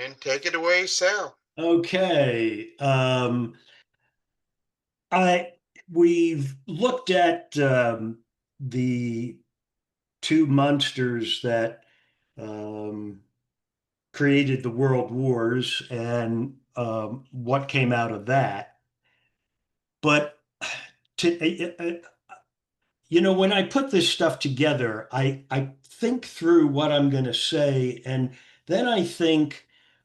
And take it away, Sal. Okay. I we've looked at the two monsters that um, created the world wars and what came out of that. But when I put this stuff together, I think through what I'm going to say, and then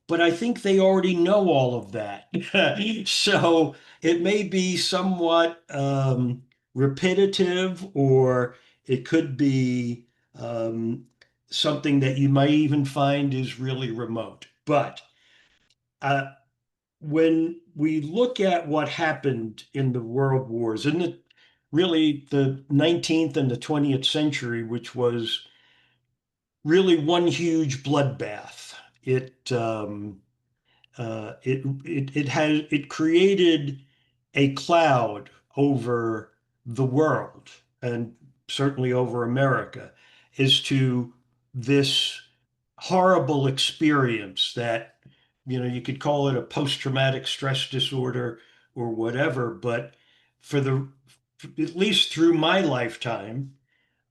but I think they already know all of that. So it may be somewhat repetitive, or it could be something that you might even find is really remote. But uh, when we look at what happened in the world wars, in the 19th and the 20th century, which was really one huge bloodbath, it created a cloud over the world and certainly over America as to this horrible experience that, you could call it a post-traumatic stress disorder or whatever, but for at least through my lifetime,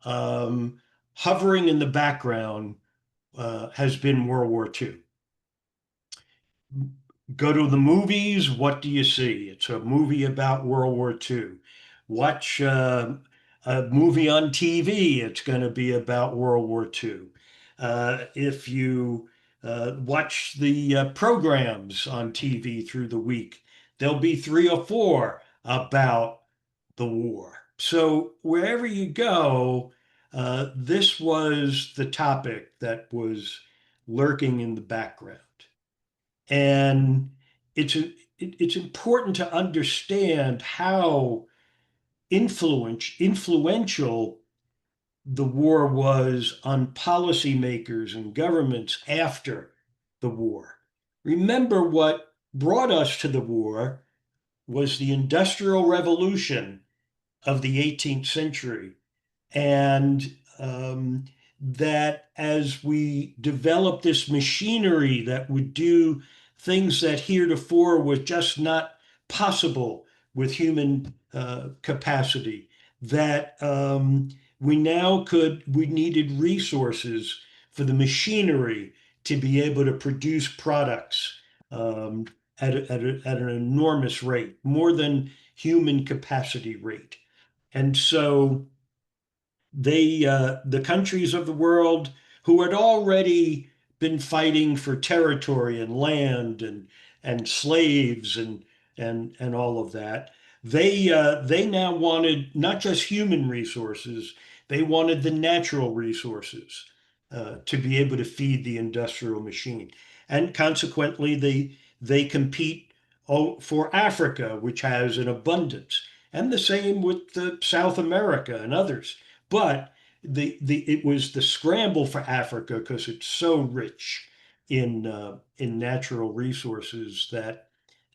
um, hovering in the background has been World War II. Go to the movies, what do you see? It's a movie about World War II. Watch a movie on TV, it's going to be about World War II. If you watch the programs on TV through the week, there'll be three or four about the war. So wherever you go, this was the topic that was lurking in the background. And it's important to understand how influential the war was on policymakers and governments after the war. Remember, what brought us to the war was the Industrial Revolution of the 18th century. And that as we developed this machinery that would do things that heretofore were just not possible with human capacity, that we needed resources for the machinery to be able to produce products um, at an enormous rate, more than human capacity rate. And so the countries of the world who had already been fighting for territory and land and slaves and all of that, they now wanted not just human resources, they wanted the natural resources to be able to feed the industrial machine. And consequently, they compete for Africa, which has an abundance, and the same with South America and others. But it was the scramble for Africa because it's so rich in natural resources that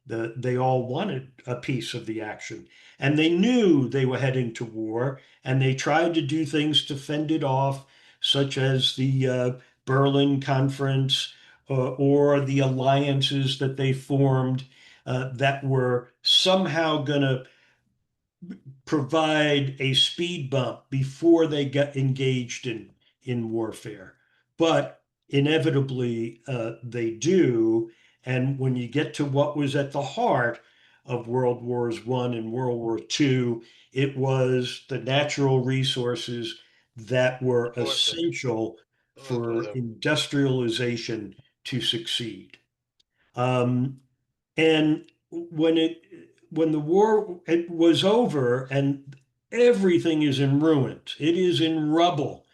they all wanted a piece of the action. And they knew they were heading to war, and they tried to do things to fend it off, such as the Berlin Conference or the alliances that they formed that were somehow going to provide a speed bump before they get engaged in warfare. But inevitably, they do. And when you get to what was at the heart of World Wars I and World War II, it was the natural resources that were For them. essential For for them. industrialization to succeed. Um, and when the war it was over and everything is in ruins, it is in rubble.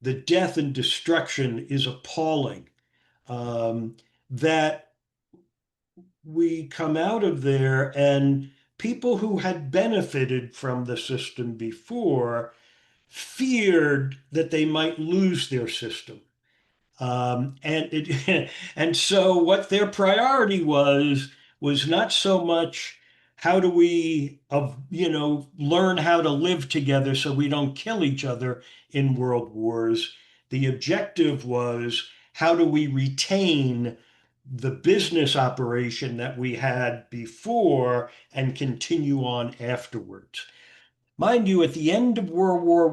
The death and destruction is appalling. Um, that we come out of there, and people who had benefited from the system before feared that they might lose their system. And so what their priority was not so much how do we learn how to live together so we don't kill each other in world wars. The objective was how do we retain the business operation that we had before and continue on afterwards. Mind you, at the end of World War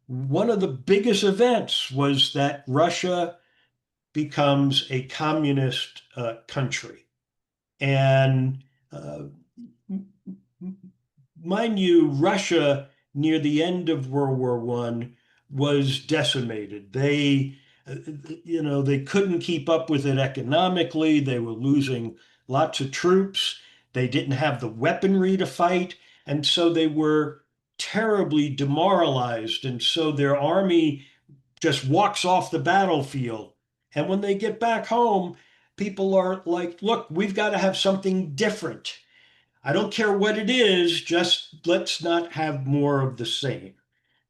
one of the biggest events was that Russia becomes a communist country. And uh, mind you, Russia near the end of World War One was decimated. They couldn't keep up with it economically. They were losing lots of troops. They didn't have the weaponry to fight, and so they were terribly demoralized. And so their army just walks off the battlefield. And when they get back home, people are like, look, we've got to have something different. I don't care what it is, just let's not have more of the same.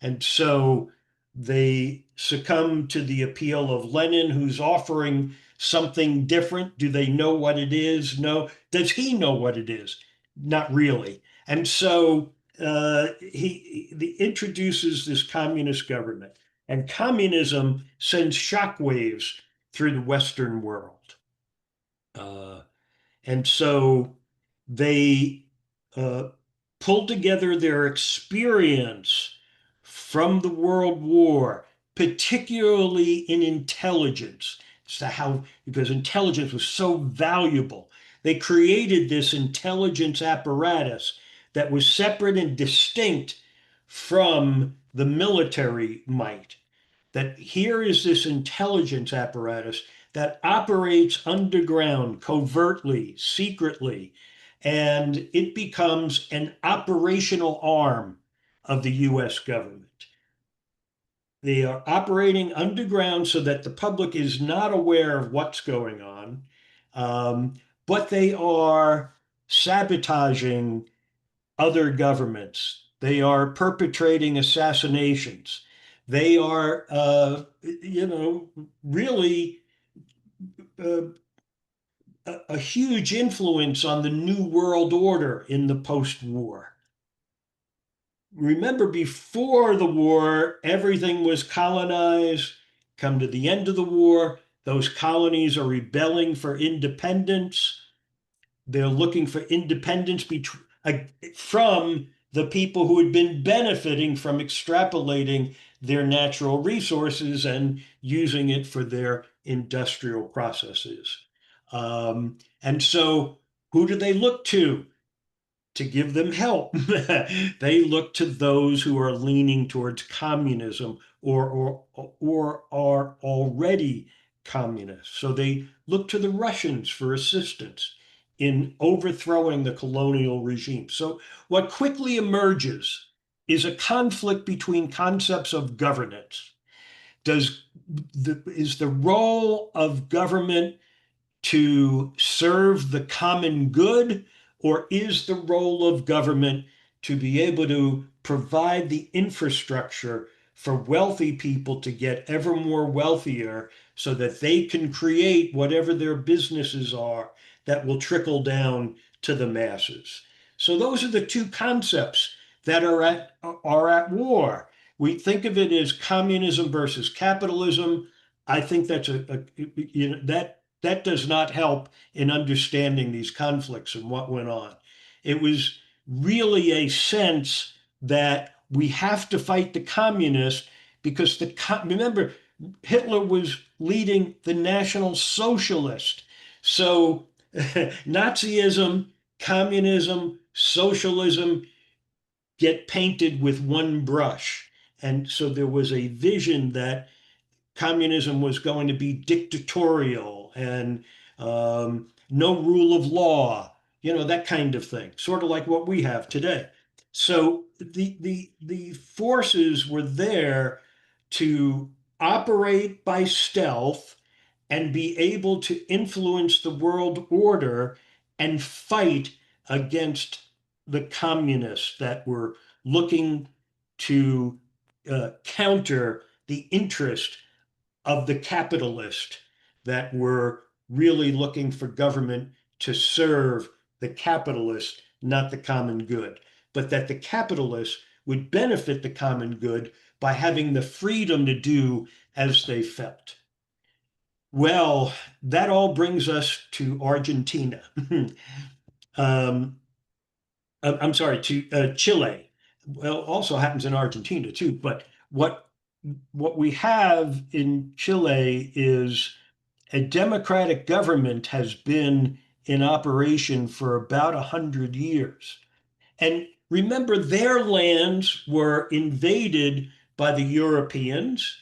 And so they succumb to the appeal of Lenin, who's offering something different. Do they know what it is? No. Does he know what it is? Not really. And so he introduces this communist government, and communism sends shockwaves through the Western world. Uh, and so they uh, pulled together their experience from the World War, particularly in intelligence, as to how, because intelligence was so valuable. They created this intelligence apparatus that was separate and distinct from the military might. That here is this intelligence apparatus that operates underground, covertly, secretly, and it becomes an operational arm of the US government. They are operating underground so that the public is not aware of what's going on, um, but they are sabotaging other governments. They are perpetrating assassinations. They are, really uh, a huge influence on the New World Order in the post-war. Remember, before the war, everything was colonized. Come to the end of the war, those colonies are rebelling for independence. They're looking for independence from the people who had been benefiting from extrapolating their natural resources and using it for their industrial processes. And so, who do they look to give them help? They look to those who are leaning towards communism or are already communists. So they look to the Russians for assistance in overthrowing the colonial regime. So what quickly emerges is a conflict between concepts of governance. Is the role of government to serve the common good, or is the role of government to be able to provide the infrastructure for wealthy people to get ever more wealthier so that they can create whatever their businesses are that will trickle down to the masses? So those are the two concepts that are at war. We think of it as communism versus capitalism. I think that's that does not help in understanding these conflicts and what went on. It was really a sense that we have to fight the communists because remember, Hitler was leading the National Socialist. So Nazism, communism, socialism get painted with one brush. And so there was a vision that communism was going to be dictatorial and no rule of law, that kind of thing, sort of like what we have today. So the forces were there to operate by stealth and be able to influence the world order and fight against the communists that were looking to counter the interest of the capitalist that were really looking for government to serve the capitalist, not the common good, but that the capitalists would benefit the common good by having the freedom to do as they felt. Well, that all brings us to Argentina. um, I'm sorry, to Chile. Well, also happens in Argentina too. But what we have in Chile is a democratic government has been in operation for about 100 years. And remember, their lands were invaded by the Europeans,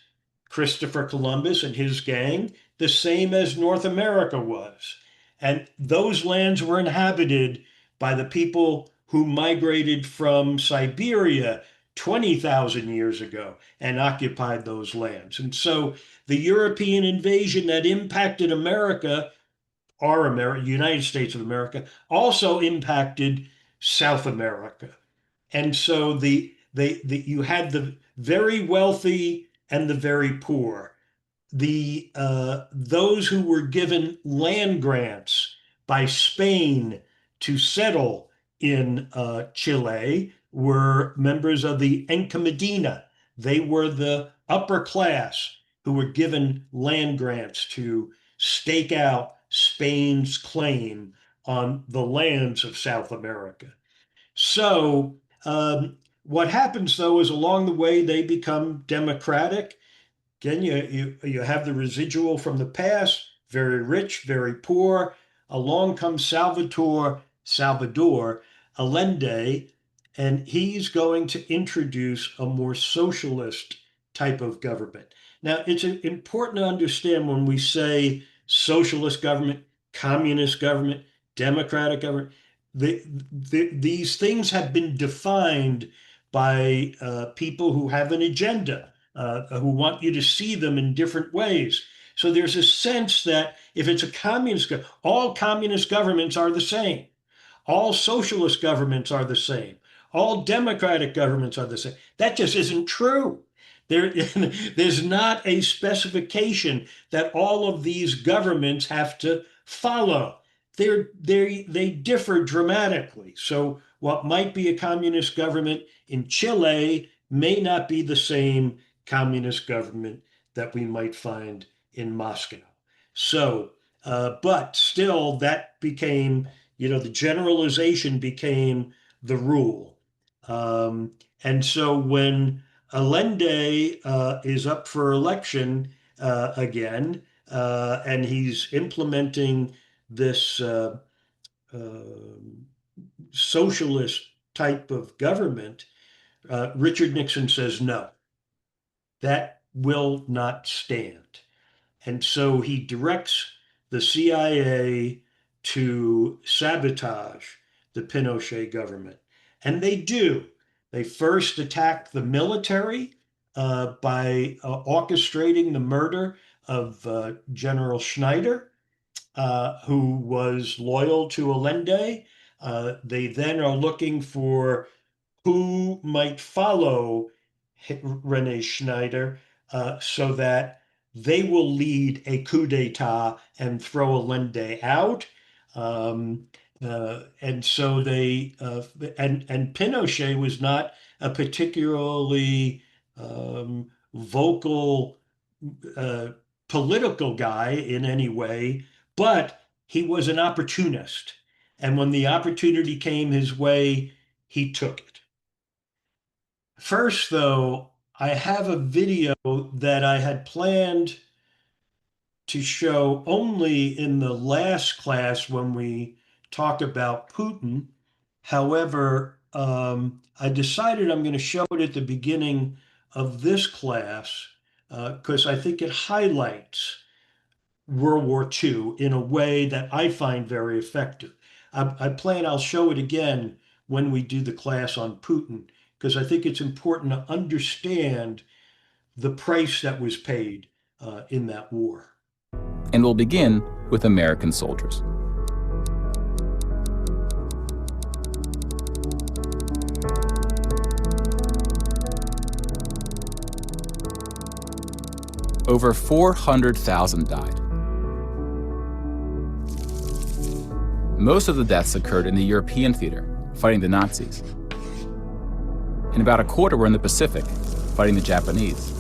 Christopher Columbus and his gang, the same as North America was. And those lands were inhabited by the people who migrated from Siberia 20,000 years ago and occupied those lands. And so the European invasion that impacted America, our America, United States of America, also impacted South America. And so you had the very wealthy and the very poor. Those who were given land grants by Spain to settle in Chile were members of the Encomienda. They were the upper class who were given land grants to stake out Spain's claim on the lands of South America. So what happens, though, is along the way they become democratic. Again, you have the residual from the past, very rich, very poor. Along comes Salvador Allende, and he's going to introduce a more socialist type of government. Now, it's important to understand when we say socialist government, communist government, democratic government, these things have been defined by people who have an agenda, who want you to see them in different ways. So there's a sense that if it's a communist, all communist governments are the same. All socialist governments are the same. All democratic governments are the same. That just isn't true. There's not a specification that all of these governments have to follow. They differ dramatically. So what might be a communist government in Chile may not be the same communist government that we might find in Moscow. So, but still, that became, the generalization became the rule. And so when Allende is up for election again, and he's implementing this socialist type of government, Richard Nixon says no. That will not stand. And so he directs the CIA to sabotage the Pinochet government. And they do. They first attack the military by orchestrating the murder of General Schneider, who was loyal to Allende. They then are looking for who might follow Rene Schneider so that they will lead a coup d'etat and throw Allende out. And so and Pinochet was not a particularly vocal political guy in any way, but he was an opportunist. And when the opportunity came his way, he took it. First, though, I have a video that I had planned to show only in the last class when we talk about Putin. However, I decided I'm going to show it at the beginning of this class because I think it highlights World War II in a way that I find very effective. I plan I'll show it again when we do the class on Putin, because I think it's important to understand the price that was paid in that war. And we'll begin with American soldiers. Over 400,000 died. Most of the deaths occurred in the European theater, fighting the Nazis. And about a quarter were in the Pacific, fighting the Japanese.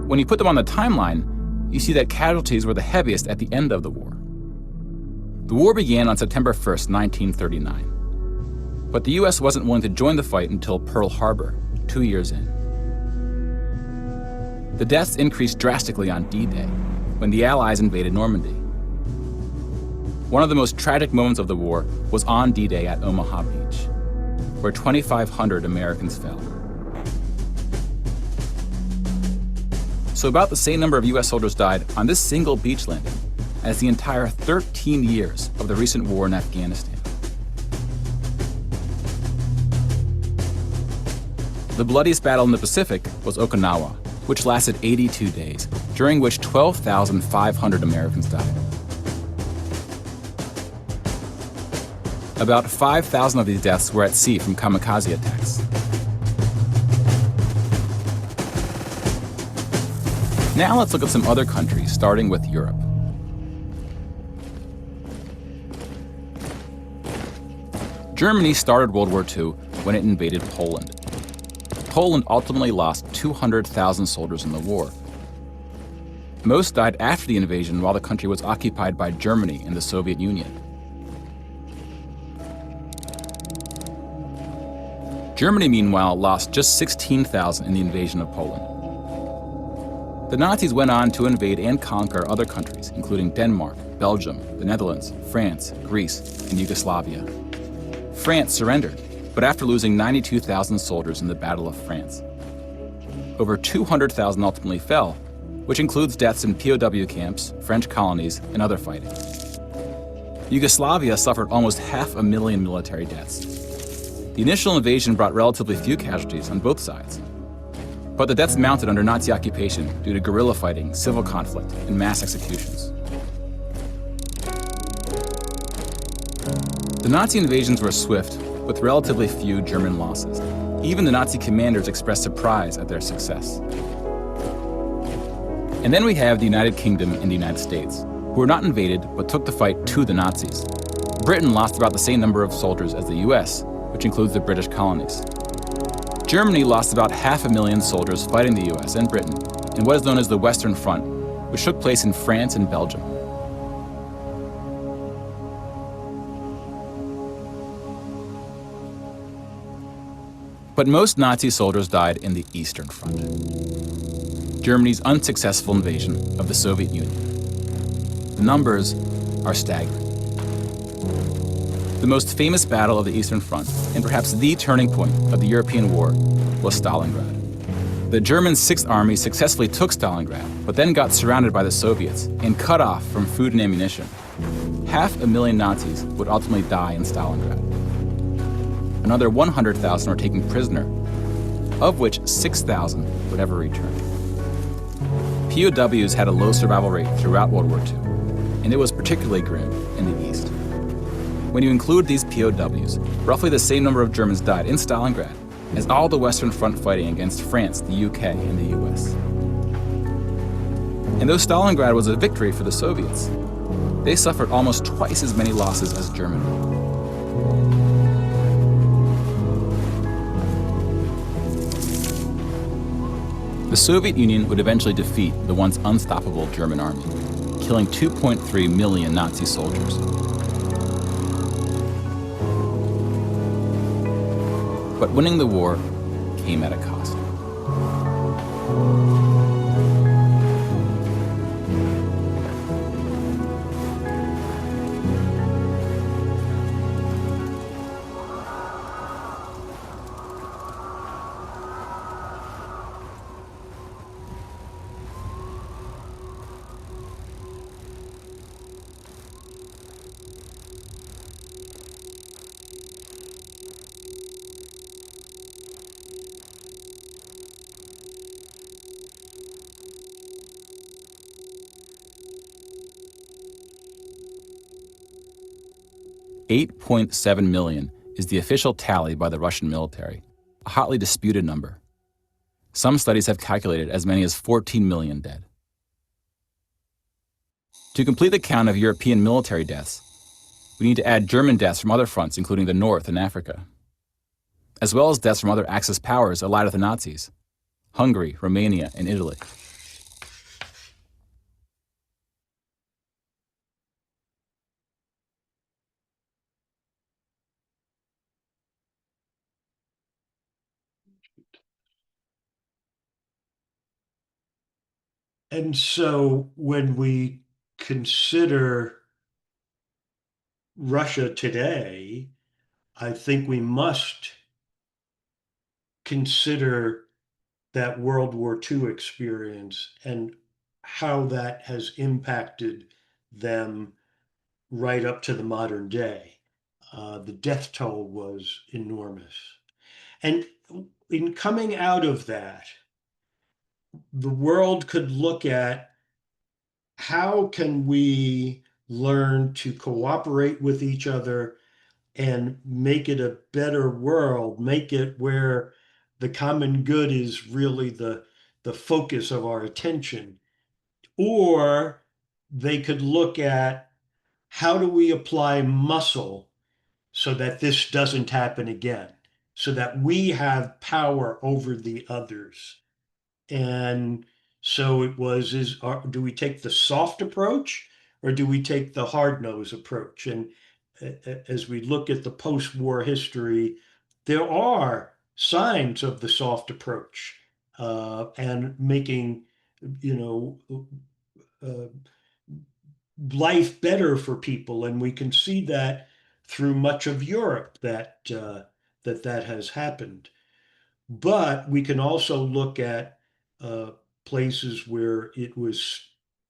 When you put them on the timeline, you see that casualties were the heaviest at the end of the war. The war began on September 1st, 1939. But the U.S. wasn't willing to join the fight until Pearl Harbor, 2 years in. The deaths increased drastically on D-Day, when the Allies invaded Normandy. One of the most tragic moments of the war was on D-Day at Omaha Beach, where 2,500 Americans fell. So about the same number of U.S. soldiers died on this single beach landing as the entire 13 years of the recent war in Afghanistan. The bloodiest battle in the Pacific was Okinawa, which lasted 82 days, during which 12,500 Americans died. About 5,000 of these deaths were at sea from kamikaze attacks. Now let's look at some other countries, starting with Europe. Germany started World War II when it invaded Poland. Poland ultimately lost 200,000 soldiers in the war. Most died after the invasion while the country was occupied by Germany and the Soviet Union. Germany, meanwhile, lost just 16,000 in the invasion of Poland. The Nazis went on to invade and conquer other countries, including Denmark, Belgium, the Netherlands, France, Greece, and Yugoslavia. France surrendered, but after losing 92,000 soldiers in the Battle of France. Over 200,000 ultimately fell, which includes deaths in POW camps, French colonies, and other fighting. Yugoslavia suffered almost 500,000 military deaths. The initial invasion brought relatively few casualties on both sides. But the deaths mounted under Nazi occupation due to guerrilla fighting, civil conflict, and mass executions. The Nazi invasions were swift, with relatively few German losses. Even the Nazi commanders expressed surprise at their success. And then we have the United Kingdom and the United States, who were not invaded but took the fight to the Nazis. Britain lost about the same number of soldiers as the US, which includes the British colonies. Germany lost about 500,000 soldiers fighting the US and Britain in what is known as the Western Front, which took place in France and Belgium. But most Nazi soldiers died in the Eastern Front, Germany's unsuccessful invasion of the Soviet Union. The numbers are staggering. The most famous battle of the Eastern Front, and perhaps the turning point of the European war, was Stalingrad. The German Sixth Army successfully took Stalingrad, but then got surrounded by the Soviets and cut off from food and ammunition. 500,000 Nazis would ultimately die in Stalingrad. Another 100,000 were taken prisoner, of which 6,000 would ever return. POWs had a low survival rate throughout World War II, and it was particularly grim in the East. When you include these POWs, roughly the same number of Germans died in Stalingrad as all the Western Front fighting against France, the UK, and the US. And though Stalingrad was a victory for the Soviets, they suffered almost twice as many losses as Germany. The Soviet Union would eventually defeat the once unstoppable German army, killing 2.3 million Nazi soldiers. But winning the war came at a cost. $8.7 million is the official tally by the Russian military, a hotly disputed number. Some studies have calculated as many as 14 million dead. To complete the count of European military deaths, we need to add German deaths from other fronts, including the North and Africa, as well as deaths from other Axis powers allied with the Nazis, Hungary, Romania, and Italy. And so when we consider Russia today, I think we must consider that World War II experience and how that has impacted them right up to the modern day. The death toll was enormous. And in coming out of that, the world could look at how can we learn to cooperate with each other and make it a better world, make it where the common good is really the focus of our attention. Or they could look at how do we apply muscle so that this doesn't happen again, so that we have power over the others. And so it was, do we take the soft approach or do we take the hard nose approach? And as we look at the post-war history, there are signs of the soft approach and making, you know, uh, life better for people. And we can see that through much of Europe that has happened. But we can also look at places where it was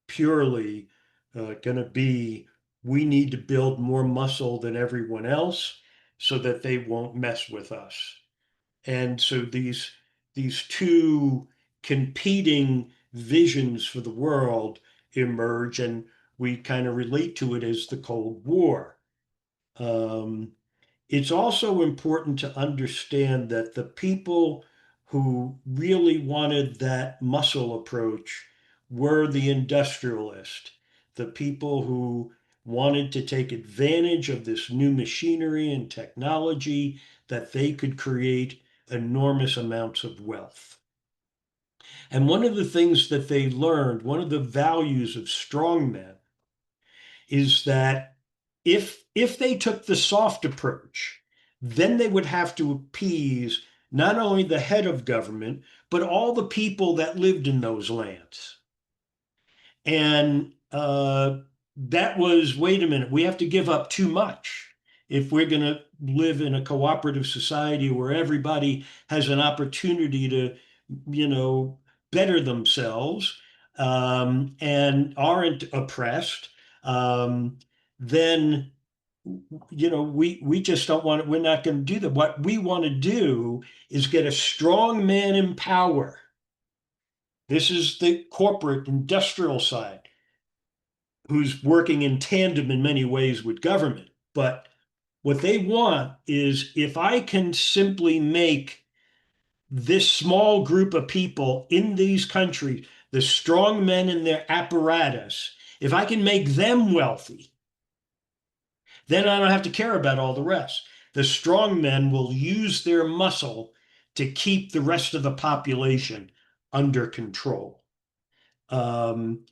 purely going to be, we need to build more muscle than everyone else so that they won't mess with us. And so these two competing visions for the world emerge, and we kind of relate to it as the Cold War. Um, it's also important to understand that the people who really wanted that muscle approach were the industrialists, the people who wanted to take advantage of this new machinery and technology that they could create enormous amounts of wealth. And one of the things that they learned, one of the values of strongmen, is that if they took the soft approach, then they would have to appease not only the head of government, but all the people that lived in those lands. And that was, wait a minute, we have to give up too much if we're going to live in a cooperative society where everybody has an opportunity to, you know, better themselves and aren't oppressed. Then you know we just don't want it. We're not going to do that. What we want to do is get a strong man in power. This is the corporate industrial side who's working in tandem in many ways with government. But what they want is if I can simply make this small group of people in these countries, the strong men in their apparatus, if I can make them wealthy, then I don't have to care about all the rest. The strong men will use their muscle to keep the rest of the population under control. You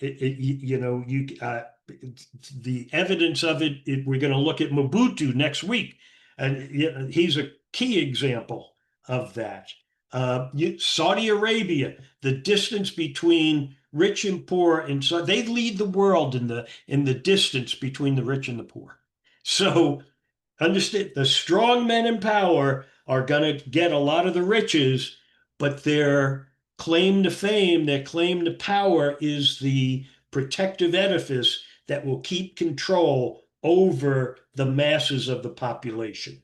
know, the evidence of it, we're going to look at Mobutu next week, and he's a key example of that. Saudi Arabia, the distance between rich and poor, and so they lead the world in the distance between the rich and the poor. So understand, the strong men in power are going to get a lot of the riches, but their claim to fame, their claim to power is the protective edifice that will keep control over the masses of the population.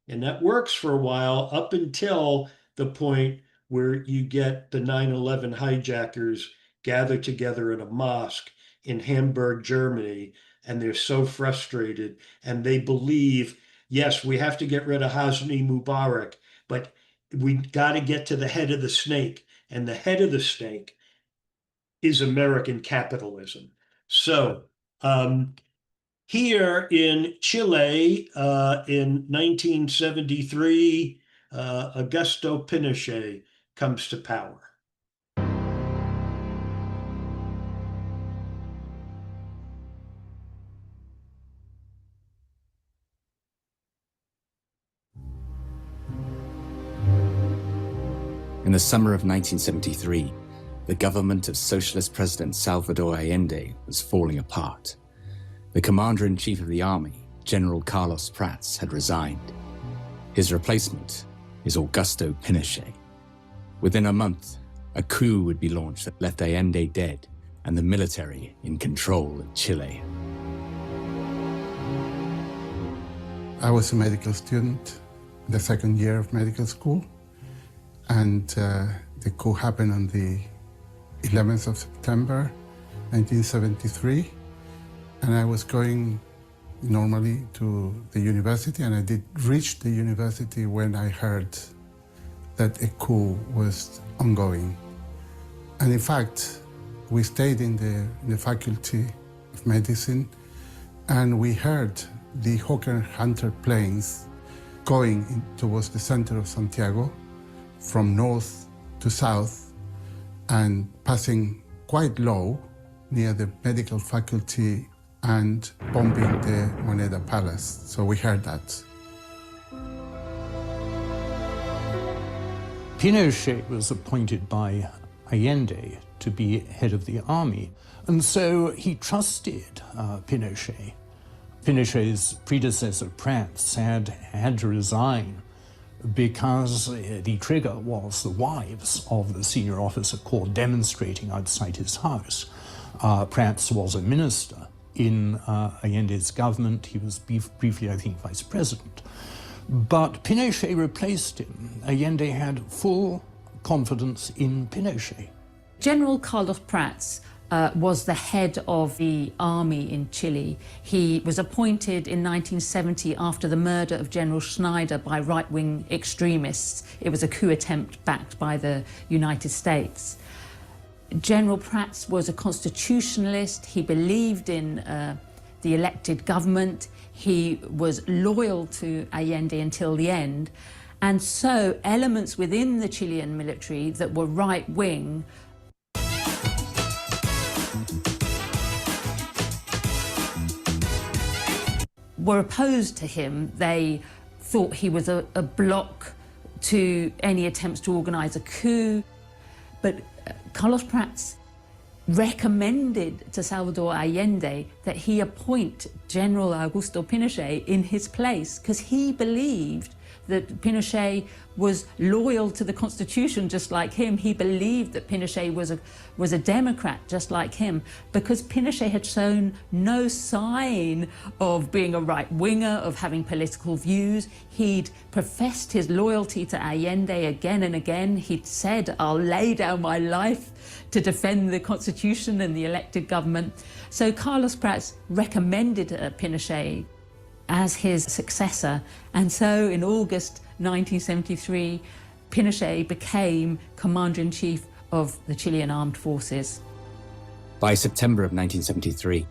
And that works for a while up until the point where you get the 9/11 hijackers gathered together in a mosque in Hamburg, Germany, and they're so frustrated and they believe, yes, we have to get rid of Hosni Mubarak, but we got to get to the head of the snake. And the head of the snake is American capitalism. So here in Chile in 1973, Augusto Pinochet comes to power. In the summer of 1973, the government of Socialist President Salvador Allende was falling apart. The commander-in-chief of the army, General Carlos Prats, had resigned. His replacement is Augusto Pinochet. Within a month, a coup would be launched that left Allende dead and the military in control of Chile. I was a medical student, the second year of medical school, and the coup happened on the 11th of September, 1973, and I was going normally to the university, and I did reach the university when I heard that a coup was ongoing. And in fact, we stayed in the faculty of medicine, and we heard the Hawker Hunter planes going towards the center of Santiago from north to south and passing quite low near the medical faculty and bombing the Moneda Palace. So we heard that. Pinochet was appointed by Allende to be head of the army, and so he trusted Pinochet. Pinochet's predecessor, Prats, had to resign because the trigger was the wives of the senior officer corps demonstrating outside his house. Prats was a minister in Allende's government. He was briefly, I think, vice president. But Pinochet replaced him. Allende had full confidence in Pinochet. General Carlos Prats was the head of the army in Chile. He was appointed in 1970 after the murder of General Schneider by right-wing extremists. It was a coup attempt backed by the United States. General Prats was a constitutionalist. He believed in the elected government. He was loyal to Allende until the end. And so elements within the Chilean military that were right-wing were opposed to him. They thought he was a block to any attempts to organise a coup. But Carlos Prats recommended to Salvador Allende that he appoint General Augusto Pinochet in his place because he believed that Pinochet was loyal to the Constitution just like him. He believed that Pinochet was a Democrat just like him because Pinochet had shown no sign of being a right-winger, of having political views. He'd professed his loyalty to Allende again and again. He'd said, I'll lay down my life to defend the Constitution and the elected government. So Carlos Prats recommended Pinochet as his successor, and so in August 1973, Pinochet became Commander-in-Chief of the Chilean Armed Forces. By September of 1973,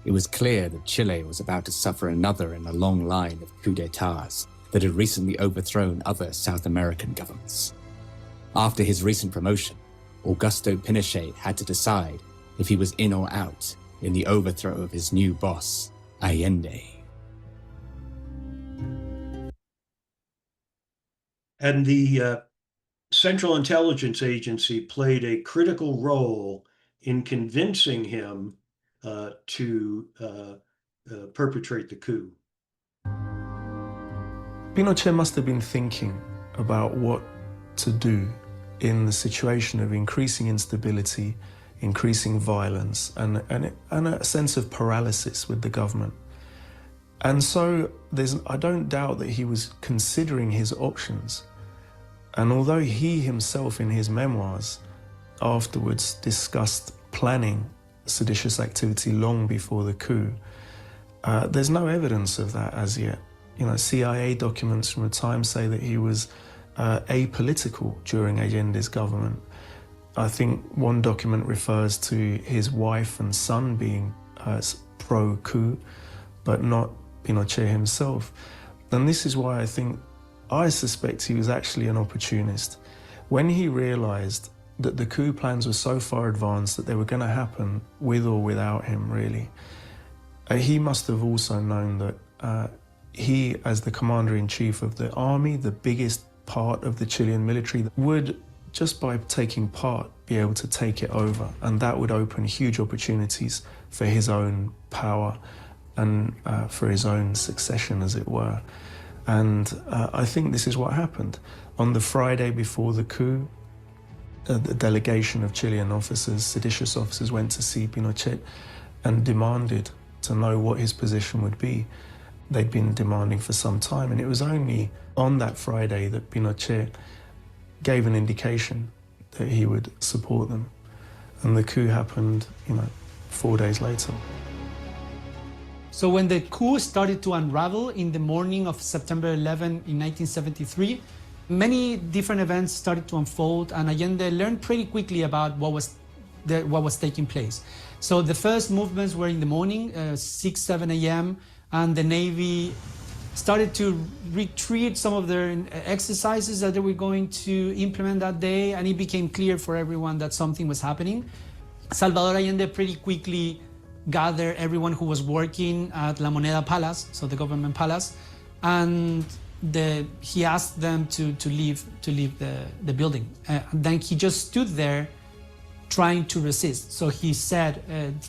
it was clear that Chile was about to suffer another in a long line of coups d'etats that had recently overthrown other South American governments. After his recent promotion, Augusto Pinochet had to decide if he was in or out in the overthrow of his new boss, Allende. And the Central Intelligence Agency played a critical role in convincing him to perpetrate the coup. Pinochet must have been thinking about what to do in the situation of increasing instability, increasing violence, and a sense of paralysis with the government. And so I don't doubt that he was considering his options. And although he himself in his memoirs afterwards discussed planning seditious activity long before the coup, there's no evidence of that as yet. You know, CIA documents from the time say that he was apolitical during Allende's government. I think one document refers to his wife and son being pro-coup, but not Pinochet himself. And this is why I suspect he was actually an opportunist. When he realized that the coup plans were so far advanced that they were going to happen with or without him, really, he must have also known that he, as the commander-in-chief of the army, the biggest part of the Chilean military, would just by taking part, be able to take it over. And that would open huge opportunities for his own power and for his own succession, as it were. And I think this is what happened. On the Friday before the coup, the delegation of Chilean officers, seditious officers, went to see Pinochet and demanded to know what his position would be. They'd been demanding for some time, and it was only on that Friday that Pinochet gave an indication that he would support them. And the coup happened, 4 days later. So when the coup started to unravel in the morning of September 11 in 1973, many different events started to unfold, and Allende learned pretty quickly about what was taking place. So the first movements were in the morning, 6, 7 a.m., and the Navy started to retreat some of their exercises that they were going to implement that day, and it became clear for everyone that something was happening. Salvador Allende pretty quickly gathered everyone who was working at La Moneda Palace, so the government palace, and he asked them to leave the building. Then he just stood there trying to resist. So he said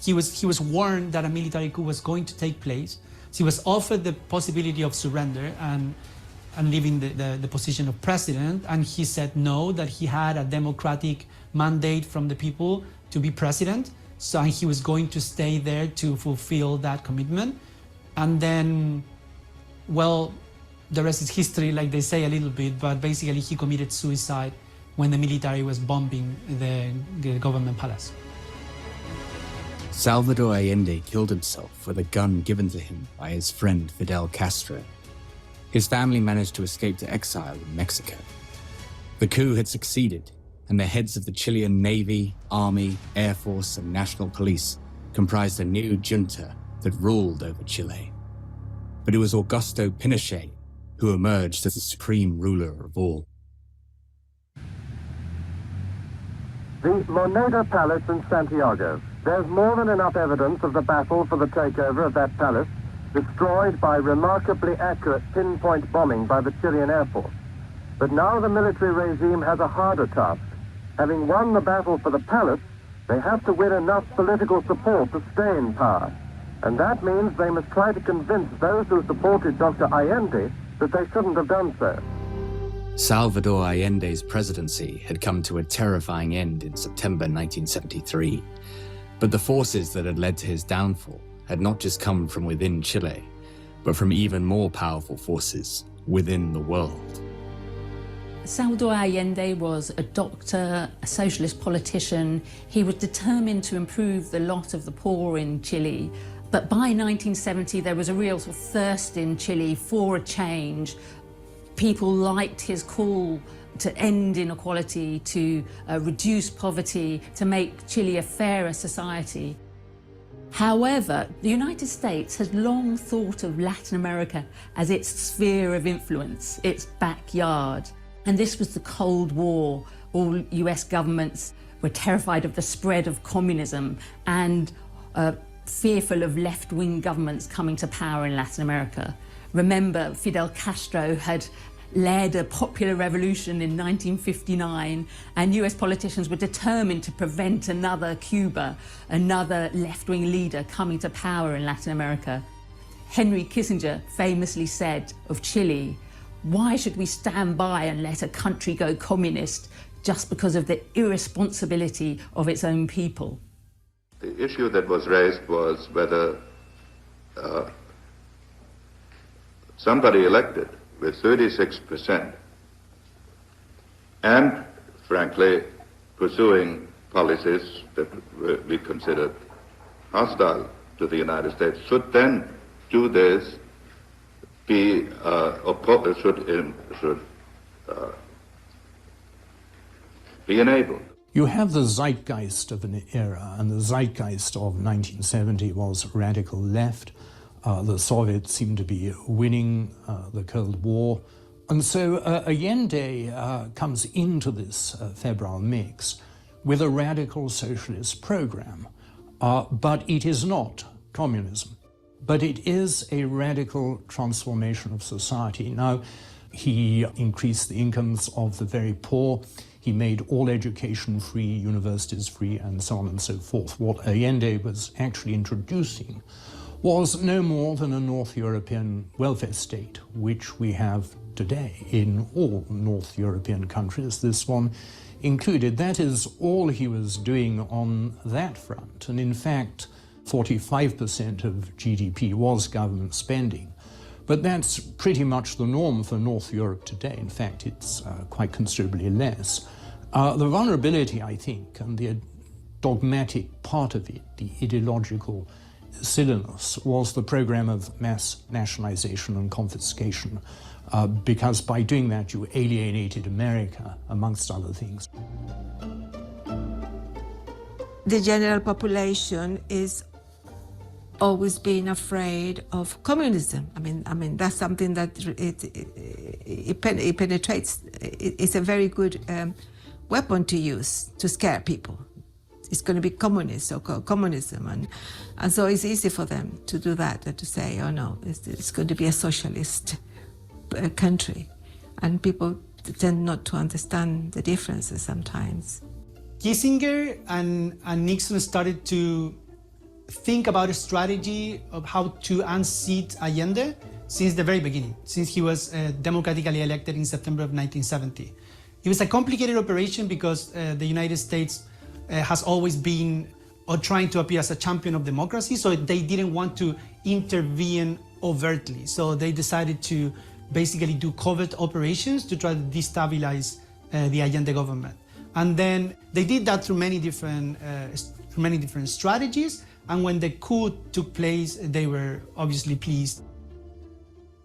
he was warned that a military coup was going to take place. So he was offered the possibility of surrender and leaving the position of president, and he said no, that he had a democratic mandate from the people to be president, so he was going to stay there to fulfill that commitment. And then, well, the rest is history, like they say a little bit, but basically he committed suicide when the military was bombing the government palace. Salvador Allende killed himself with a gun given to him by his friend Fidel Castro. His family managed to escape to exile in Mexico. The coup had succeeded, and the heads of the Chilean Navy, Army, Air Force, and National Police comprised a new junta that ruled over Chile. But it was Augusto Pinochet who emerged as the supreme ruler of all. The Moneda Palace in Santiago. There's more than enough evidence of the battle for the takeover of that palace, destroyed by remarkably accurate pinpoint bombing by the Chilean Air Force. But now the military regime has a harder task. Having won the battle for the palace, they have to win enough political support to stay in power. And that means they must try to convince those who supported Dr. Allende that they shouldn't have done so. Salvador Allende's presidency had come to a terrifying end in September 1973. But the forces that had led to his downfall had not just come from within Chile, but from even more powerful forces within the world. Salvador Allende was a doctor, a socialist politician. He was determined to improve the lot of the poor in Chile. But by 1970, there was a real sort of thirst in Chile for a change. People liked his call to end inequality, to reduce poverty, to make Chile a fairer society. However, the United States has long thought of Latin America as its sphere of influence, its backyard. And this was the Cold War. All US governments were terrified of the spread of communism and fearful of left-wing governments coming to power in Latin America. Remember, Fidel Castro had led a popular revolution in 1959, and US politicians were determined to prevent another Cuba, another left-wing leader coming to power in Latin America. Henry Kissinger famously said of Chile, "Why should we stand by and let a country go communist just because of the irresponsibility of its own people?" The issue that was raised was whether somebody elected with 36% and, frankly, pursuing policies that we considered hostile to the United States should then do this, be enabled. You have the zeitgeist of an era, and the zeitgeist of 1970 was radical left. The Soviets seemed to be winning the Cold War. And so Allende comes into this febrile mix with a radical socialist program. But it is not communism, but it is a radical transformation of society. Now, he increased the incomes of the very poor. He made all education free, universities free, and so on and so forth. What Allende was actually introducing was no more than a North European welfare state, which we have today in all North European countries, this one included. That is all he was doing on that front. And in fact, 45% of GDP was government spending. But that's pretty much the norm for North Europe today. In fact, it's quite considerably less. The vulnerability, I think, and the dogmatic part of it, the ideological silliness, was the program of mass nationalization and confiscation, because by doing that, you alienated America, amongst other things. The general population is always being afraid of communism. I mean that's something that it penetrates. It's a very good weapon to use to scare people. It's going to be communist or communism, and so it's easy for them to do that and to say, oh no, it's going to be a socialist country, and people tend not to understand the differences sometimes. Kissinger and Nixon started to think about a strategy of how to unseat Allende since the very beginning, since he was democratically elected in September of 1970. It was a complicated operation because the United States has always been trying to appear as a champion of democracy, so they didn't want to intervene overtly. So they decided to basically do covert operations to try to destabilize the Allende government. And then they did that through many different strategies. And when the coup took place, they were obviously pleased.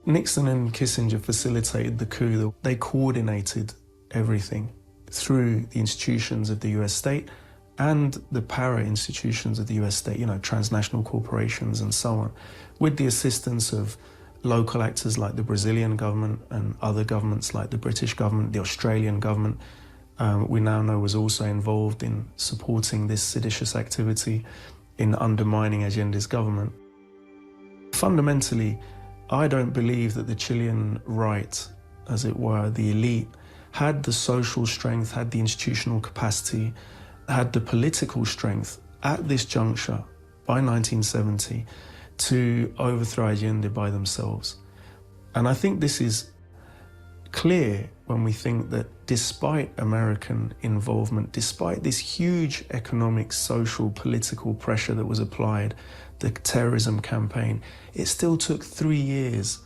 Nixon and Kissinger facilitated the coup. They coordinated everything through the institutions of the US state and the para-institutions of the US state, transnational corporations and so on, with the assistance of local actors like the Brazilian government and other governments like the British government, the Australian government, we now know was also involved in supporting this seditious activity, in undermining Allende's government. Fundamentally, I don't believe that the Chilean right, as it were, the elite, had the social strength, had the institutional capacity, had the political strength at this juncture by 1970 to overthrow Allende by themselves. And I think this is clear when we think that despite American involvement, despite this huge economic, social, political pressure that was applied, the terrorism campaign, it still took 3 years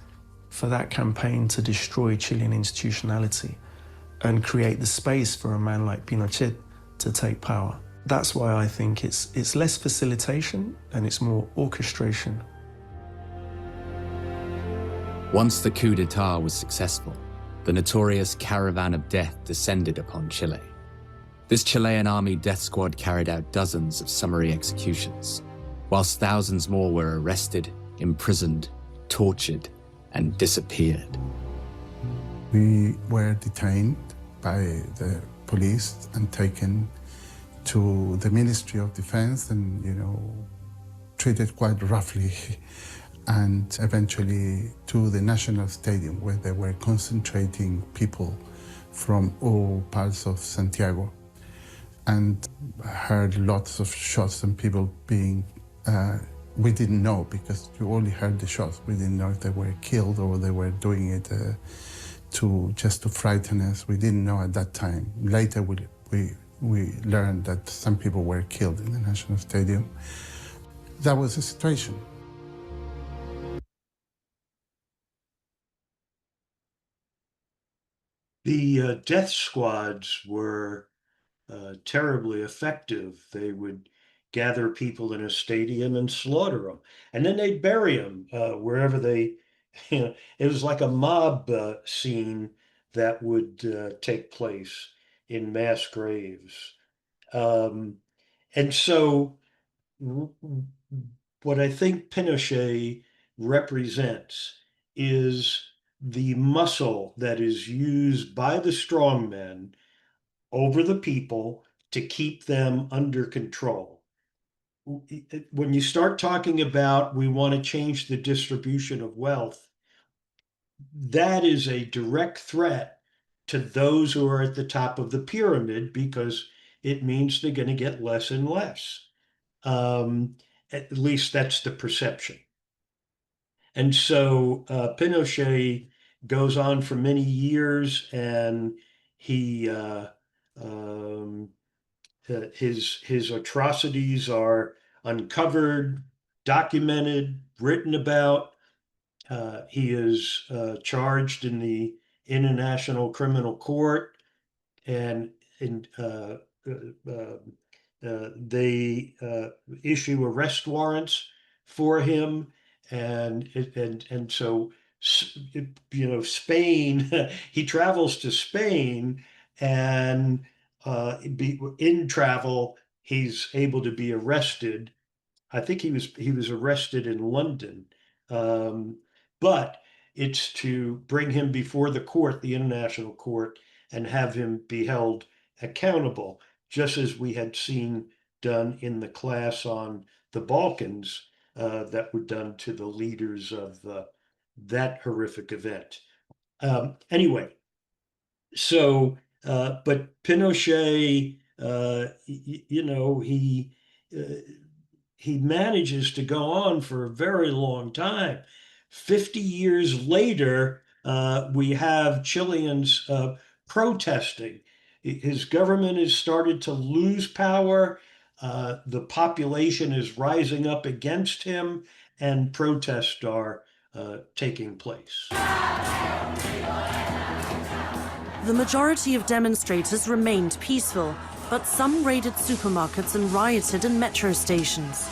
for that campaign to destroy Chilean institutionality and create the space for a man like Pinochet to take power. That's why I think it's less facilitation and it's more orchestration. Once the coup d'etat was successful, the notorious caravan of death descended upon Chile. This Chilean army death squad carried out dozens of summary executions, whilst thousands more were arrested, imprisoned, tortured, and disappeared. We were detained by the police and taken to the Ministry of Defense and, treated quite roughly, and eventually to the National Stadium, where they were concentrating people from all parts of Santiago. And heard lots of shots and people being, we didn't know because you only heard the shots. We didn't know if they were killed or they were doing it just to frighten us. We didn't know at that time. Later we learned that some people were killed in the National Stadium. That was the situation. The death squads were terribly effective. They would gather people in a stadium and slaughter them. And then they'd bury them wherever they, it was like a mob scene that would take place in mass graves. And so what I think Pinochet represents is the muscle that is used by the strongmen over the people to keep them under control. When you start talking about we want to change the distribution of wealth, that is a direct threat to those who are at the top of the pyramid, because it means they're going to get less and less. At least that's the perception. And so Pinochet goes on for many years, and he his atrocities are uncovered, documented, written about. He is charged in the International Criminal Court, and they issue arrest warrants for him, and so Spain. He travels to Spain, and in travel he's able to be arrested. I think he was arrested in London, but it's to bring him before the court, the international court, and have him be held accountable, just as we had seen done in the class on the Balkans that were done to the leaders of that horrific event. Anyway, so but Pinochet, he manages to go on for a very long time. 50 years later, we have Chileans protesting. His government has started to lose power. The population is rising up against him, and protests are taking place. The majority of demonstrators remained peaceful, but some raided supermarkets and rioted in metro stations.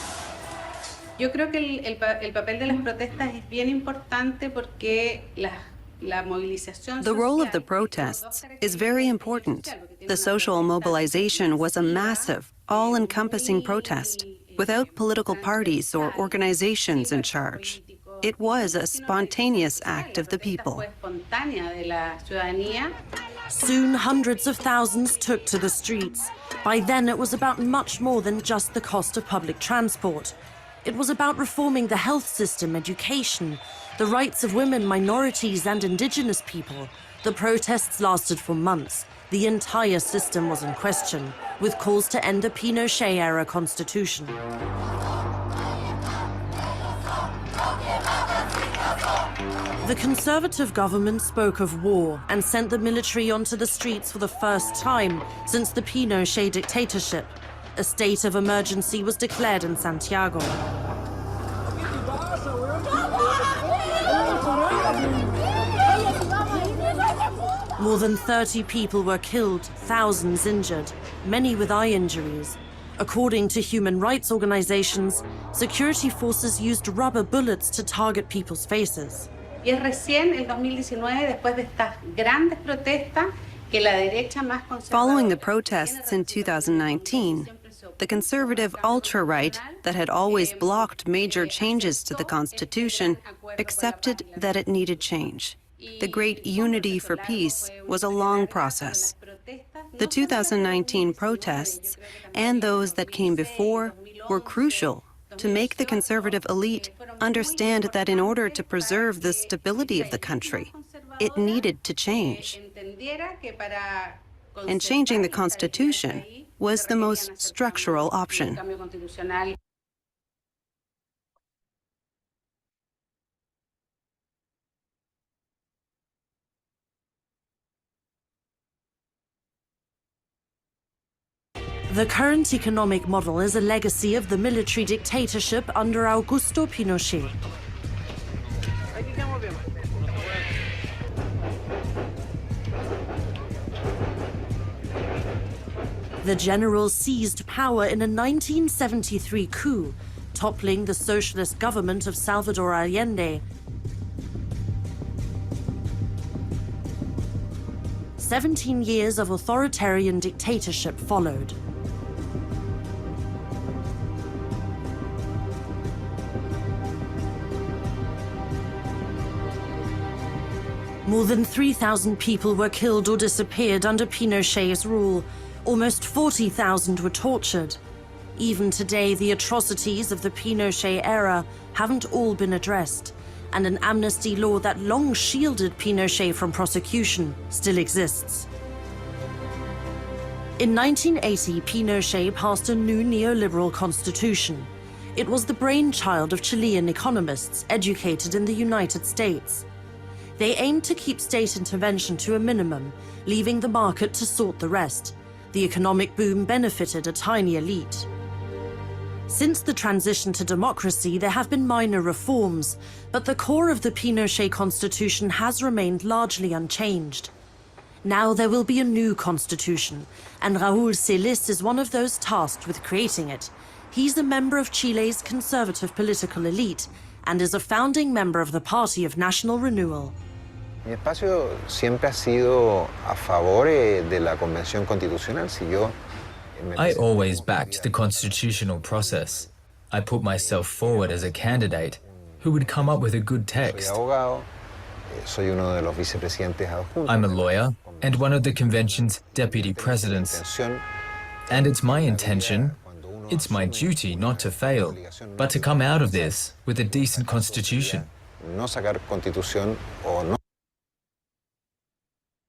Yo creo que el papel de las protestas es bien importante porque la movilización. The role of the protests is very important. The social mobilization was a massive, all-encompassing protest, without political parties or organizations in charge. It was a spontaneous act of the people. Soon, hundreds of thousands took to the streets. By then, it was about much more than just the cost of public transport. It was about reforming the health system, education, the rights of women, minorities, and indigenous people. The protests lasted for months. The entire system was in question, with calls to end the Pinochet-era constitution. The conservative government spoke of war and sent the military onto the streets for the first time since the Pinochet dictatorship. A state of emergency was declared in Santiago. More than 30 people were killed, thousands injured, many with eye injuries. According to human rights organizations, security forces used rubber bullets to target people's faces. Y es recién en 2019, después de estas grandes protestas, que la derecha más conservadora. Following the protests in 2019, the conservative ultra-right that had always blocked major changes to the Constitution accepted that it needed change. The Great Unity for Peace was a long process. The 2019 protests and those that came before were crucial to make the conservative elite understand that in order to preserve the stability of the country, it needed to change. And changing the Constitution was the most structural option. The current economic model is a legacy of the military dictatorship under Augusto Pinochet. The generals seized power in a 1973 coup, toppling the socialist government of Salvador Allende. 17 years of authoritarian dictatorship followed. More than 3,000 people were killed or disappeared under Pinochet's rule. Almost 40,000 were tortured. Even today, the atrocities of the Pinochet era haven't all been addressed, and an amnesty law that long shielded Pinochet from prosecution still exists. In 1980, Pinochet passed a new neoliberal constitution. It was the brainchild of Chilean economists educated in the United States. They aimed to keep state intervention to a minimum, leaving the market to sort the rest. The economic boom benefited a tiny elite. Since the transition to democracy, there have been minor reforms, but the core of the Pinochet constitution has remained largely unchanged. Now there will be a new constitution, and Raúl Celis is one of those tasked with creating it. He's a member of Chile's conservative political elite and is a founding member of the Party of National Renewal. Mi espacio siempre ha sido a favor de la Convención Constitucional. I always backed the constitutional process. I put myself forward as a candidate who would come up with a good text. I'm a lawyer and one of the convention's deputy presidents. And it's my intention, it's my duty not to fail, but to come out of this with a decent constitution.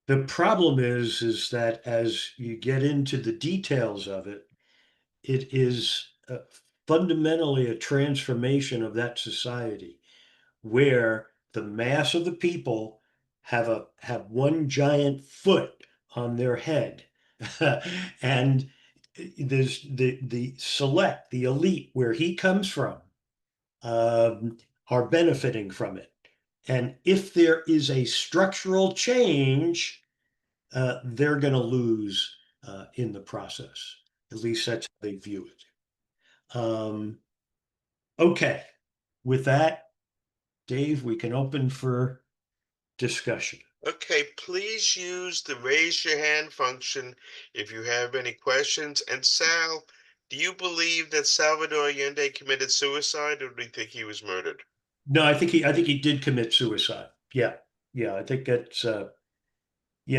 The problem is that as you get into the details of it, it is fundamentally a transformation of that society where the mass of the people have one giant foot on their head. And there's the select, the elite, where he comes from, are benefiting from it. And if there is a structural change, they're going to lose in the process. At least that's how they view it. Okay, with that, Dave, we can open for discussion. Okay, please use the raise your hand function if you have any questions. And Sal, do you believe that Salvador Allende committed suicide, or do you think he was murdered? No, I think he did commit suicide. Yeah, I think that's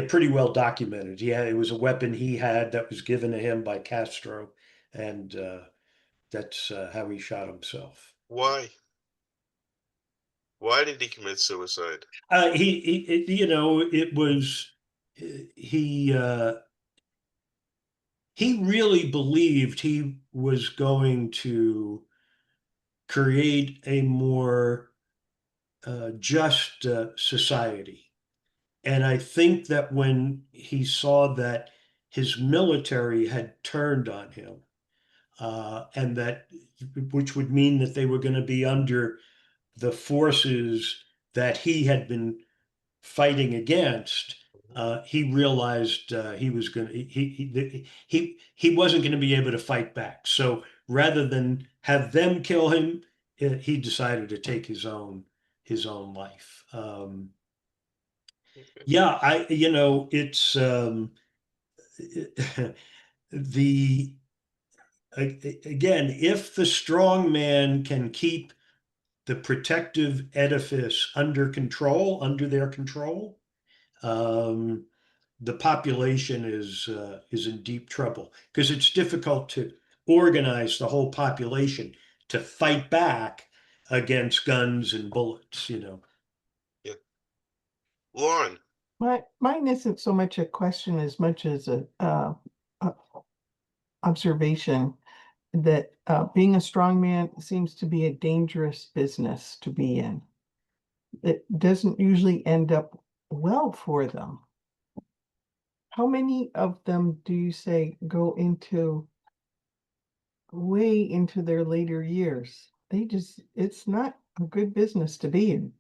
pretty well documented. Yeah, it was a weapon he had that was given to him by Castro, and that's how he shot himself. Why? Why did he commit suicide? It was he really believed he was going to create a more just society. And I think that when he saw that his military had turned on him, and that, which would mean that they were going to be under the forces that he had been fighting against, he realized he wasn't going to be able to fight back. So rather than have them kill him, he decided to take his own life. Yeah, it's again, if the strong man can keep the protective edifice under their control, the population is in deep trouble, because it's difficult to organize the whole population to fight back against guns and bullets, Yeah. Lauren. Mine isn't so much a question as much as a observation that being a strongman seems to be a dangerous business to be in. It doesn't usually end up well for them. How many of them do you say go way into their later years? It's not a good business to be in.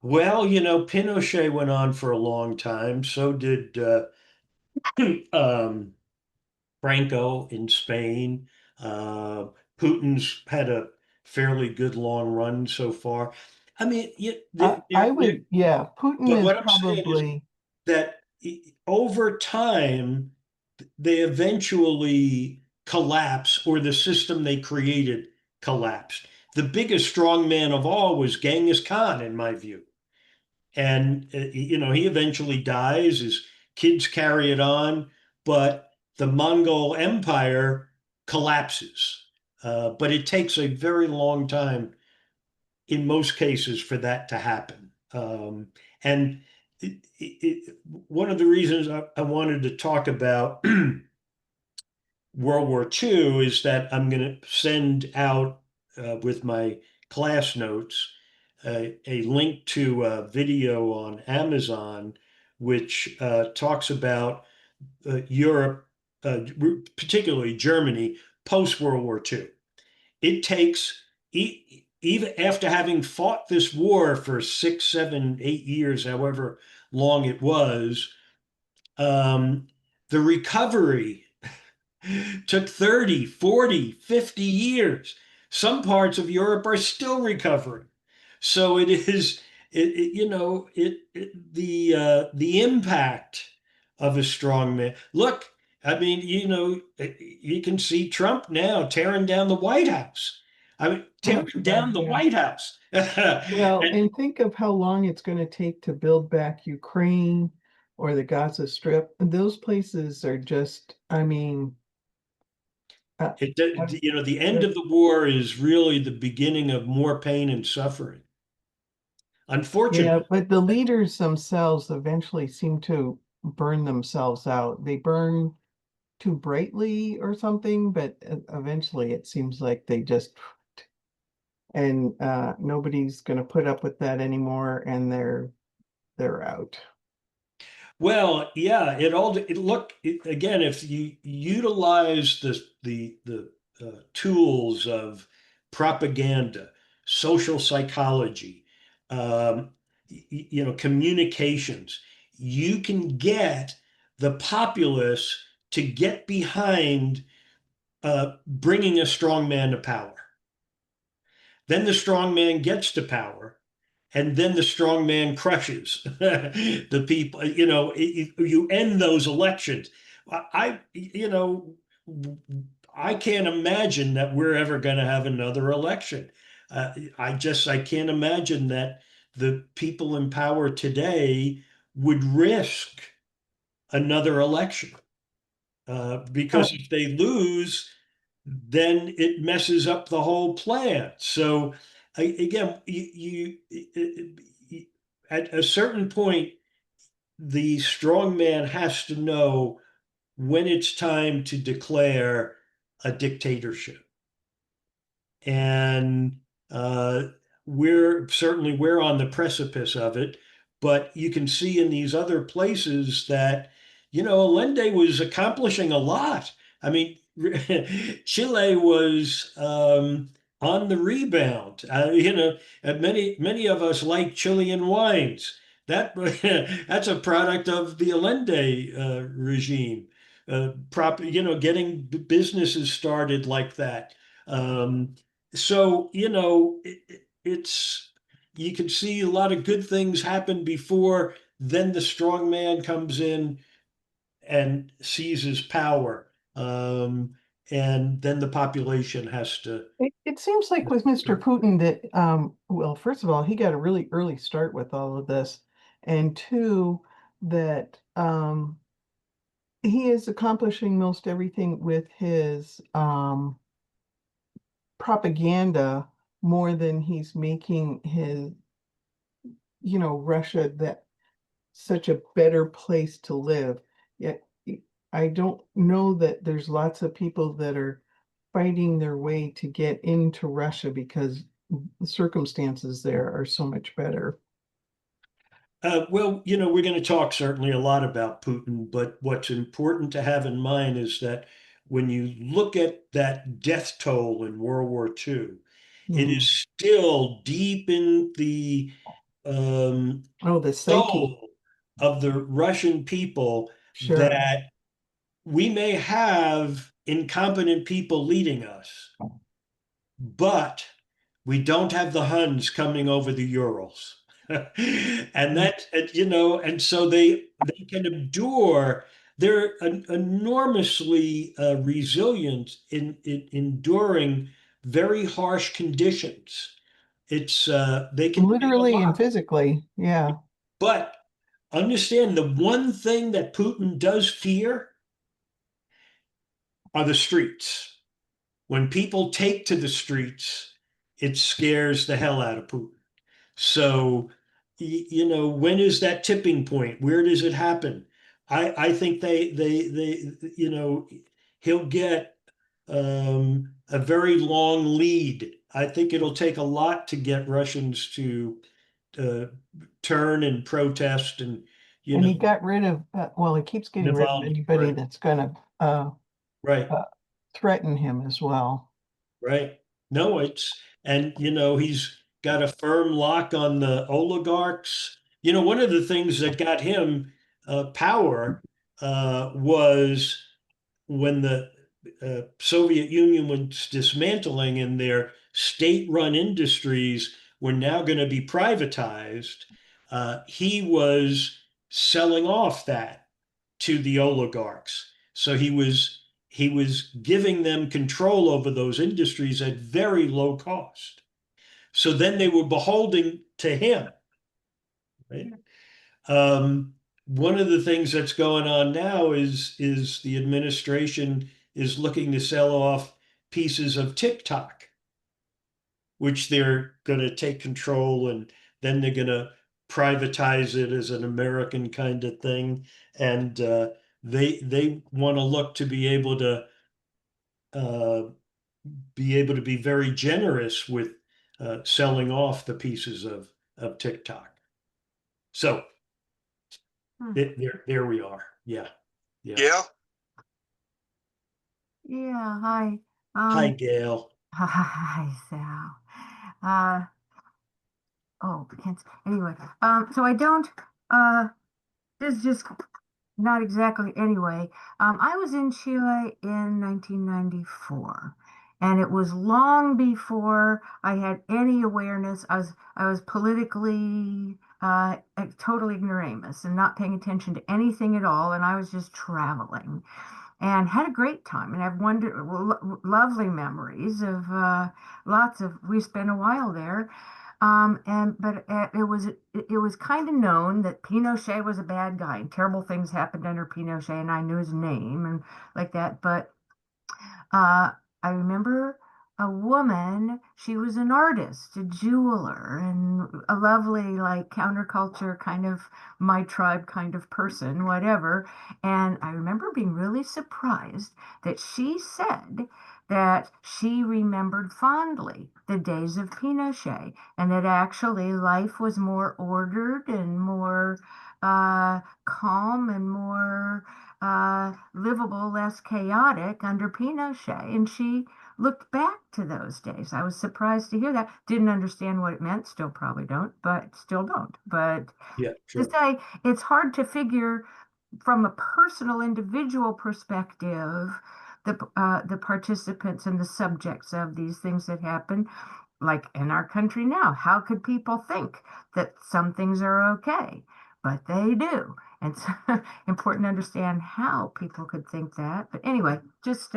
Well, Pinochet went on for a long time. So did Franco in Spain. Putin's had a fairly good long run so far. I mean, Putin is probably that over time they eventually collapse, or the system they created collapsed. The biggest strongman of all was Genghis Khan, in my view. And, he eventually dies, his kids carry it on, but the Mongol Empire collapses. But it takes a very long time in most cases for that to happen. And one of the reasons I wanted to talk about World War II is that I'm going to send out with my class notes a link to a video on Amazon, which talks about Europe, particularly Germany, post World War II. It takes, even after having fought this war for 6, 7, 8 years, however long it was, the recovery took 30, 40, 50 years. Some parts of Europe are still recovering. So it is, the impact of a strong man. Look, I mean, you can see Trump now tearing down the White House. I mean, tearing down the White House. Well, and think of how long it's going to take to build back Ukraine or the Gaza Strip. Those places are just, I mean, the end of the war is really the beginning of more pain and suffering. Unfortunately. Yeah, but the leaders themselves eventually seem to burn themselves out. They burn too brightly or something, but eventually it seems like they just, and nobody's going to put up with that anymore, and they're out. Well, yeah, again, if you utilize the tools of propaganda, social psychology, communications, you can get the populace to get behind bringing a strong man to power. Then the strong man gets to power, and then the strong man crushes the people. You end those elections. I can't imagine that we're ever going to have another election. I can't imagine that the people in power today would risk another election because if they lose, then it messes up the whole plan. So again, at a certain point, the strong man has to know when it's time to declare a dictatorship. And we're on the precipice of it, but you can see in these other places that, Allende was accomplishing a lot. I mean, Chile was on the rebound. And many of us like Chilean wines. That's a product of the Allende regime. Getting businesses started like that. So you can see a lot of good things happen before then the strong man comes in and seizes power. And then the population has to. It seems like with Mr. Putin that, well, first of all, he got a really early start with all of this. And two, that he is accomplishing most everything with his propaganda more than he's making his, Russia that such a better place to live. Yet I don't know that there's lots of people that are fighting their way to get into Russia because the circumstances there are so much better. Well, we're going to talk certainly a lot about Putin, but what's important to have in mind is that when you look at that death toll in World War II, it is still deep in the soul of the Russian people that we may have incompetent people leading us, but we don't have the Huns coming over the Urals. And and so they can endure. They're enormously resilient in enduring very harsh conditions. They can literally and physically, yeah. But understand the one thing that Putin does fear are the streets. When people take to the streets, it scares the hell out of Putin. So, when is that tipping point? Where does it happen? I think he'll get a very long lead. I think it'll take a lot to get Russians to turn and protest, and he got rid of, he keeps getting rid of anybody that's going to threaten him as well. Right. No, he's got a firm lock on the oligarchs. One of the things that got him power was when the Soviet Union was dismantling and their state-run industries were now going to be privatized. He was selling off that to the oligarchs. So he was giving them control over those industries at very low cost. So then they were beholden to him. Right? One of the things that's going on now is the administration is looking to sell off pieces of TikTok, which they're going to take control, and then they're going to privatize it as an American kind of thing. And they want to look to be able to be very generous with selling off the pieces of TikTok. So there we are. Yeah. Yeah. Yeah. Hi. Hi, Gail. Hi, Sal. Anyway, so I don't, this is just not exactly anyway. I was in Chile in 1994, and it was long before I had any awareness. I was politically total ignoramus and not paying attention to anything at all, and I was just traveling and had a great time, and I've lovely memories of we spent a while there. But it was kind of known that Pinochet was a bad guy and terrible things happened under Pinochet, and I knew his name and like that. But I remember a woman, she was an artist, a jeweler, and a lovely, like, counterculture kind of my tribe kind of person, whatever. And I remember being really surprised that she said that she remembered fondly the days of Pinochet, and that actually life was more ordered and more calm and more livable, less chaotic under Pinochet. And she looked back to those days. I was surprised to hear that. Didn't understand what it meant. Still probably don't, but still don't. But yeah, sure. To say it's hard to figure from a personal, individual perspective, the participants and the subjects of these things that happen, like in our country now. How could people think that some things are okay? But they do. And it's important to understand how people could think that. But anyway, just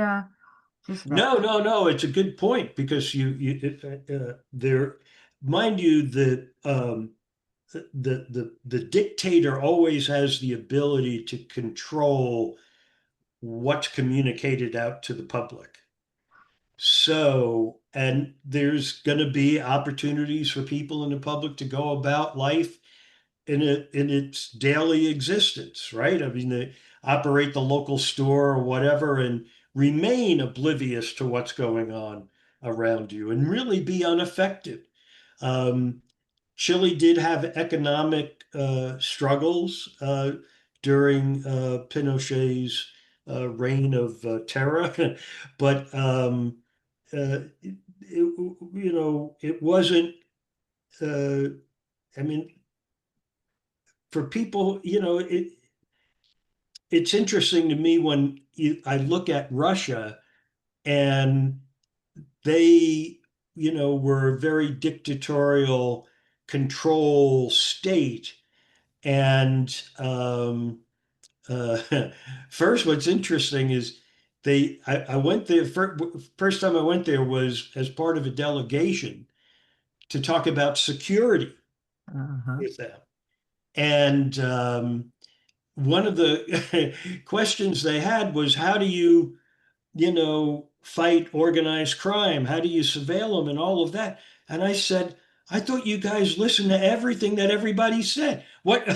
No. It's a good point, because there, mind you, that the dictator always has the ability to control what's communicated out to the public. So, and there's going to be opportunities for people in the public to go about life in its daily existence, right? I mean, they operate the local store or whatever and remain oblivious to what's going on around you and really be unaffected. Chile did have economic struggles during Pinochet's reign of terror, but it wasn't. I mean, for people, it's interesting to me when I look at Russia, and they, were a very dictatorial control state. And first, what's interesting is I went there, first time I went there was as part of a delegation to talk about security with them. And one of the questions they had was, how do you, fight organized crime? How do you surveil them and all of that? And I said, I thought you guys listened to everything that everybody said. What,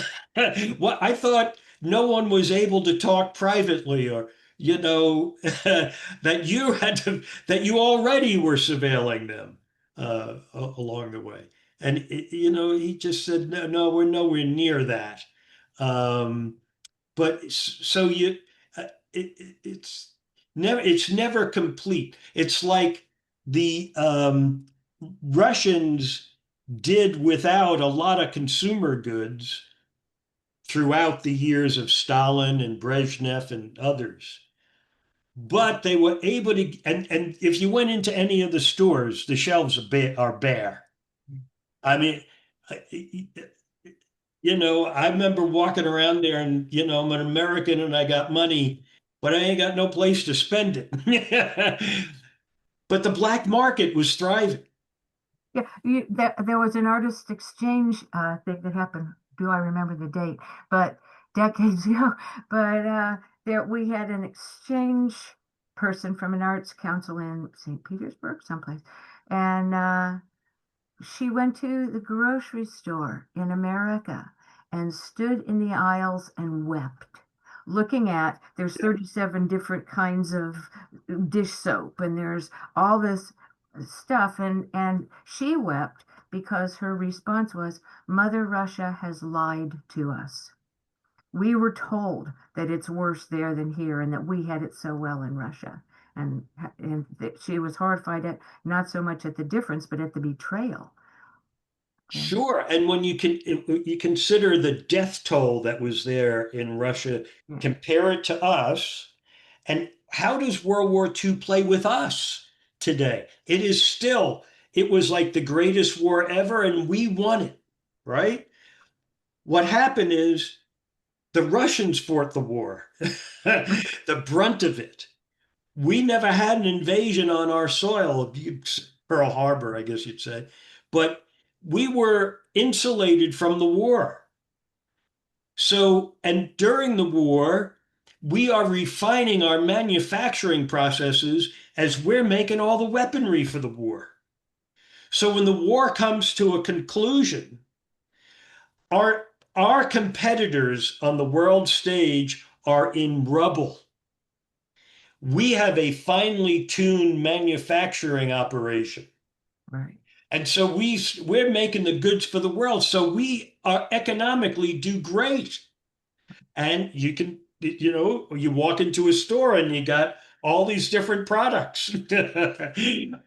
what I thought no one was able to talk privately or, that you had to, that you already were surveilling them along the way. And, he just said, no, no, we're nowhere near that. Um, but so it's never complete. It's like the Russians did without a lot of consumer goods throughout the years of Stalin and Brezhnev and others. But they were able to, and if you went into any of the stores, the shelves are bare. I mean, I remember walking around there and, I'm an American and I got money, but I ain't got no place to spend it. But the black market was thriving. Yeah, there was an artist exchange thing that happened. Do I remember the date? But decades ago. But there we had an exchange person from an arts council in St. Petersburg, someplace, and she went to the grocery store in America and stood in the aisles and wept, looking at there's 37 different kinds of dish soap and there's all this stuff, and she wept because her response was, Mother Russia has lied to us. We were told that it's worse there than here and that we had it so well in Russia. And she was horrified at not so much at the difference, but at the betrayal. Sure. And when you consider the death toll that was there in Russia, compare it to us, and how does World War II play with us today? It was like the greatest war ever, and we won it, right? What happened is the Russians fought the war, the brunt of it. We never had an invasion on our soil, Pearl Harbor, I guess you'd say, but we were insulated from the war. So, and during the war, we are refining our manufacturing processes as we're making all the weaponry for the war. So when the war comes to a conclusion, our competitors on the world stage are in rubble. We have a finely tuned manufacturing operation. Right. And so we're making the goods for the world. So we are economically do great. And you can, you walk into a store and you got all these different products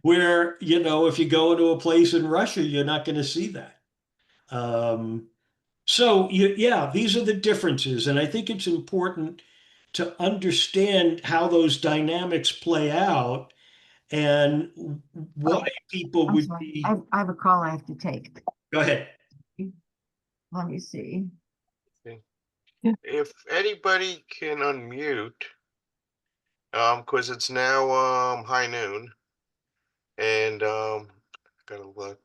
where, if you go into a place in Russia, you're not going to see that. So these are the differences. And I think it's important to understand how those dynamics play out and why people would be. I have a call I have to take. Go ahead. Let me see. If anybody can unmute, because it's now high noon, and gotta let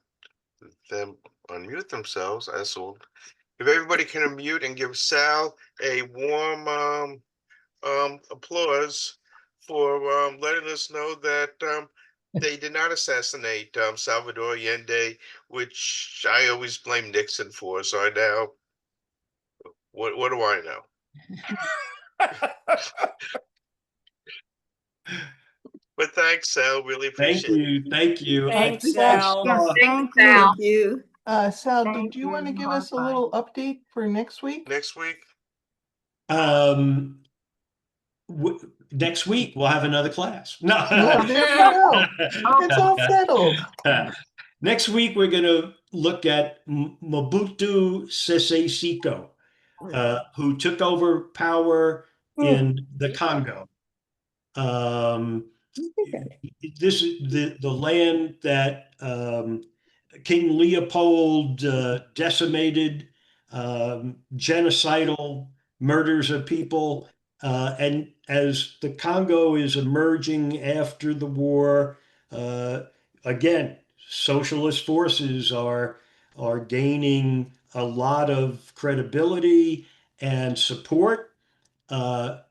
them unmute themselves. If everybody can unmute and give Sal a warm applause for letting us know that they did not assassinate Salvador Allende, which I always blame Nixon for. So I now, what do I know? But thanks, Sal. Really appreciate it. Thank you. Thanks, Sal. Yes, Thank you. Sal, did you want to give us a little update for next week? Next week? Next week we'll have another class. No, there you go. It's all settled. Next week we're going to look at Mobutu Sese Seko, who took over power in the Congo. This is the land that King Leopold decimated, genocidal murders of people. And as the Congo is emerging after the war, again, socialist forces are gaining a lot of credibility and support. The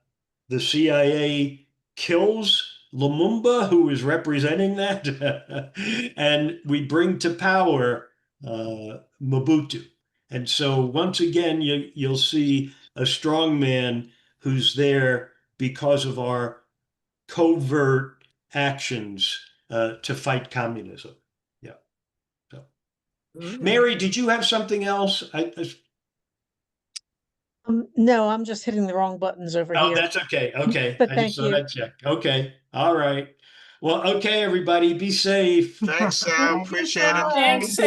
CIA kills Lumumba, who is representing that, and we bring to power Mobutu. And so once again, you'll see a strongman who's there because of our covert actions to fight communism. Yeah. So, Mary, did you have something else? No, I'm just hitting the wrong buttons over here. Oh, that's okay. Okay. But I thank just thought you. I'd check. Okay. All right. Well, okay, everybody, be safe. Thanks, Sal. Appreciate it. Thanks, Sam.